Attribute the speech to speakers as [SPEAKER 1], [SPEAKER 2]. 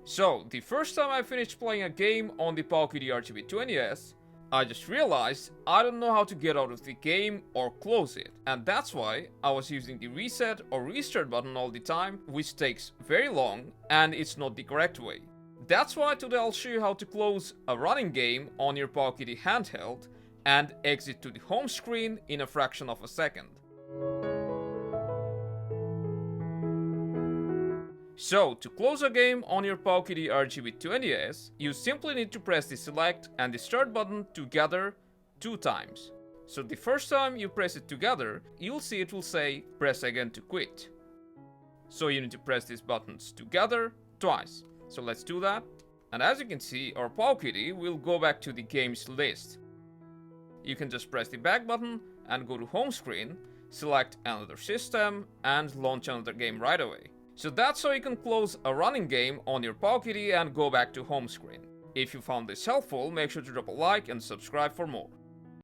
[SPEAKER 1] So, the first time I finished playing a game on the Powkiddy RGB20S, I just realized I don't know how to get out of the game or close it, and that's why I was using the reset or restart button all the time, which takes very long and it's not the correct way. That's why today I'll show you how to close a running game on your Powkiddy handheld and exit to the home screen in a fraction of a second. So, to close a game on your Powkiddy RGB20S, you simply need to press the select and the start button together 2 times. So the first time you press it together, you'll see it will say press again to quit. So you need to press these buttons together twice. So let's do that. And as you can see, our Powkiddy will go back to the games list. You can just press the back button and go to home screen, select another system and launch another game right away. So that's how you can close a running game on your Powkiddy and go back to home screen. If you found this helpful, make sure to drop a like and subscribe for more.